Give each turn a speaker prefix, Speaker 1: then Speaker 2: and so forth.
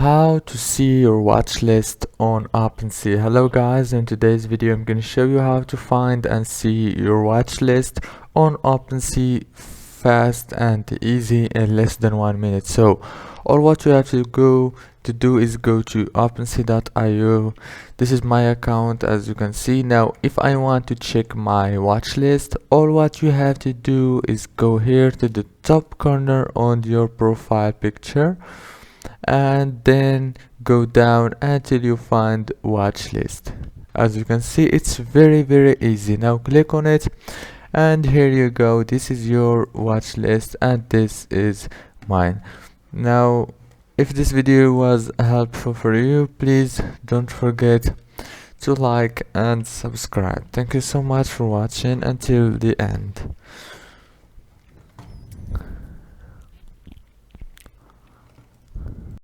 Speaker 1: How to see your watch list on Opensea. Hello guys, in today's video I'm going to show you how to find and see your watch list on Opensea fast and easy in less than 1 minute. So all what you have to do is go to opensea.io. This is my account, as you can see. Now if I want to check my watch list, all what you have to do is go here to the top corner on your profile picture and then go down until you find watch list. As you can see, it's very easy. Now click on it and here you go. This is your watch list and this is mine. Now if this video was helpful for you, please don't forget to like and subscribe. Thank you so much for watching until the end.